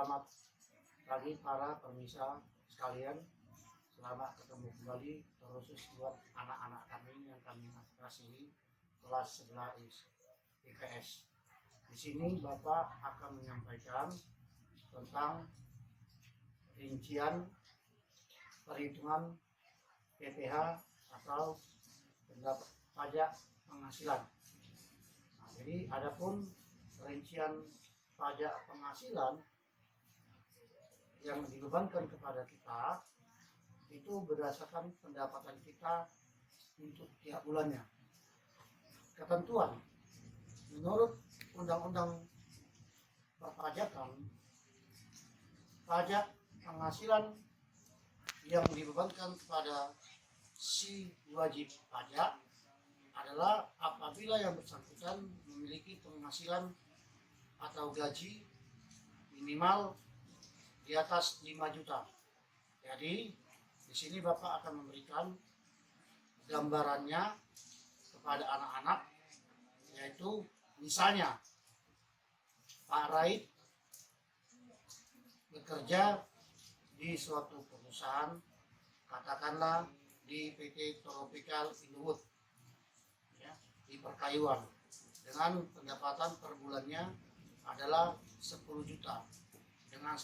Selamat pagi para pemirsa sekalian. Selamat ketemu kembali, terkhusus buat anak-anak kami yang kami kasihi kelas 11 IPS. Di sini Bapak akan menyampaikan tentang rincian perhitungan PPh atau pendapat pajak penghasilan. Nah, jadi adapun rincian pajak penghasilan yang dibebankan kepada kita itu berdasarkan pendapatan kita untuk tiap bulannya. Ketentuan menurut Undang-Undang Perpajakan, pajak penghasilan yang dibebankan kepada si wajib pajak adalah apabila yang bersangkutan memiliki penghasilan atau gaji minimal di atas 5 juta. Jadi di sini Bapak akan memberikan gambarannya kepada anak-anak, yaitu misalnya Pak Raid bekerja di suatu perusahaan, katakanlah di PT Tropical Inwood ya, di perkayuan, dengan pendapatan per bulannya adalah 10 juta. Dengan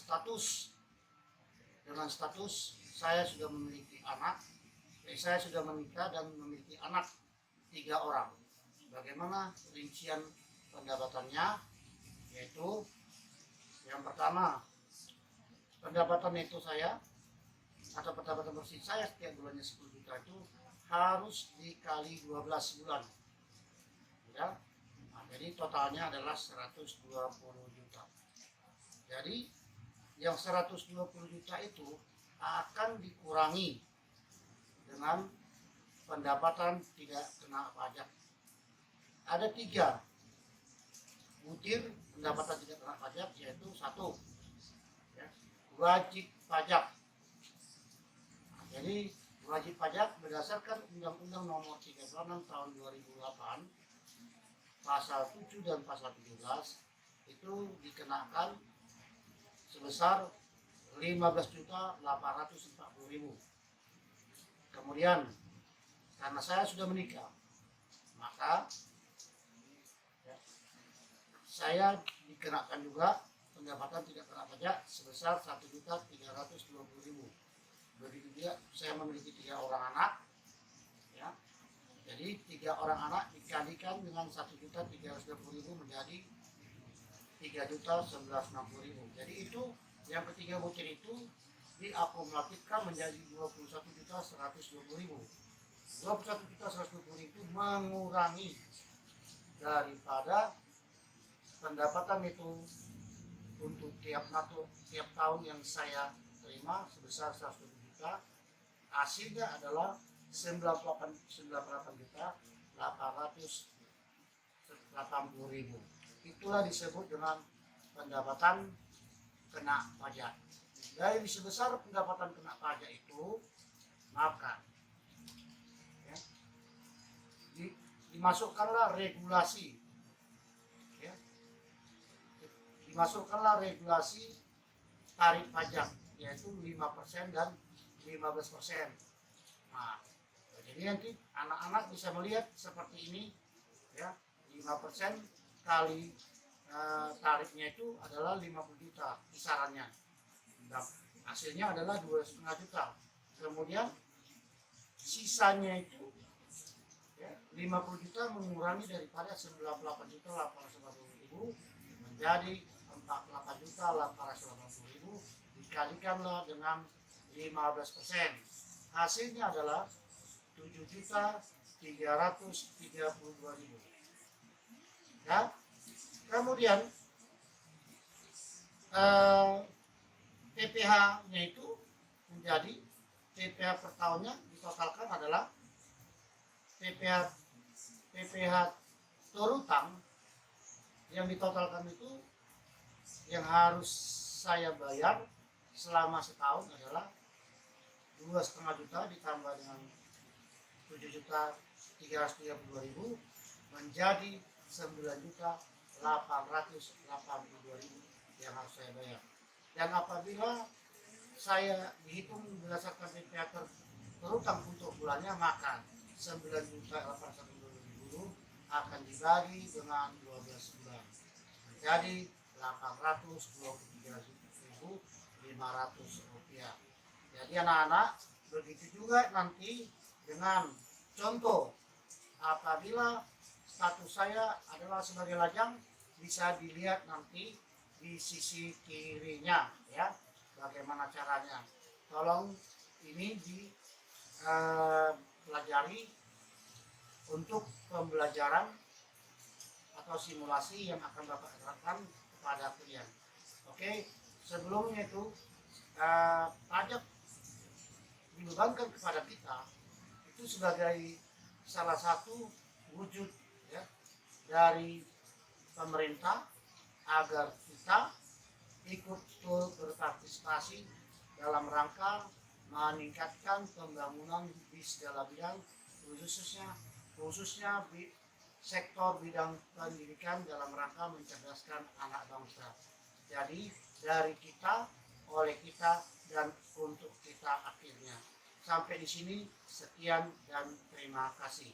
status saya sudah memiliki anak, saya sudah menikah dan memiliki anak 3 orang. Bagaimana rincian pendapatannya? Yaitu yang pertama, pendapatan neto saya atau pendapatan bersih saya setiap bulannya 10 juta itu harus dikali 12 bulan ya. Nah, jadi totalnya adalah 120 juta. Jadi yang 120 juta itu akan dikurangi dengan pendapatan tidak kena pajak. Ada 3 butir pendapatan tidak kena pajak, yaitu 1 ya, wajib pajak. Nah, jadi wajib pajak berdasarkan Undang-Undang Nomor 36 Tahun 2008 Pasal 7 dan Pasal 17 itu dikenakan sebesar 15.840.000. Kemudian karena saya sudah menikah, maka ya, saya dikenakan juga pendapatan tidak kena pajak sebesar 1.320.000. Begitu juga saya memiliki 3 orang anak ya. Jadi 3 orang anak dikalikan dengan 1.320.000 menjadi 3.960.000. Jadi itu yang ketiga butir itu diakumulatifkan menjadi 21.120.000. 21.120.000 itu mengurangi daripada pendapatan itu untuk tiap tahun yang saya terima sebesar 100 juta. Hasilnya adalah 98.880.000. Itulah disebut dengan pendapatan kena pajak. Dari sebesar pendapatan kena pajak itu, maka ya, dimasukkanlah regulasi ya, tarif pajak, yaitu 5% dan 15%. Nah, jadi nanti anak-anak bisa melihat seperti ini ya, 5% kali tarifnya itu adalah 50 juta kisarannya. Nah, hasilnya adalah 2,5 juta. Kemudian sisanya itu ya, 50 juta mengurangi daripada 98.880.000 menjadi 48.880.000, dikalikanlah dengan 15%. Hasilnya adalah 7.332.000. Ya. Kemudian PPh-nya itu menjadi PPh per tahunnya ditotalkan adalah PPh terutang yang ditotalkan itu yang harus saya bayar selama setahun adalah 2,5 juta ditambah dengan 7.332.000 menjadi 9.882.000 yang harus saya bayar. Dan apabila saya dihitung berdasarkan PPh terutang untuk bulannya, maka 9.801.000 akan dibagi dengan 12 bulan menjadi Rp823.500. Jadi anak-anak, begitu juga nanti dengan contoh apabila status saya adalah sebagai lajang, bisa dilihat nanti di sisi kirinya ya, bagaimana caranya. Tolong ini dipelajari untuk pembelajaran atau simulasi yang akan Bapak terapkan kepada kalian. Oke, sebelumnya itu pajak dibebankan kepada kita itu sebagai salah satu wujud ya, dari pemerintah agar kita ikut berpartisipasi dalam rangka meningkatkan pembangunan di segala bidang, khususnya di sektor bidang pendidikan dalam rangka mencerdaskan anak bangsa. Jadi dari kita, oleh kita, dan untuk kita akhirnya. Sampai di sini, sekian dan terima kasih.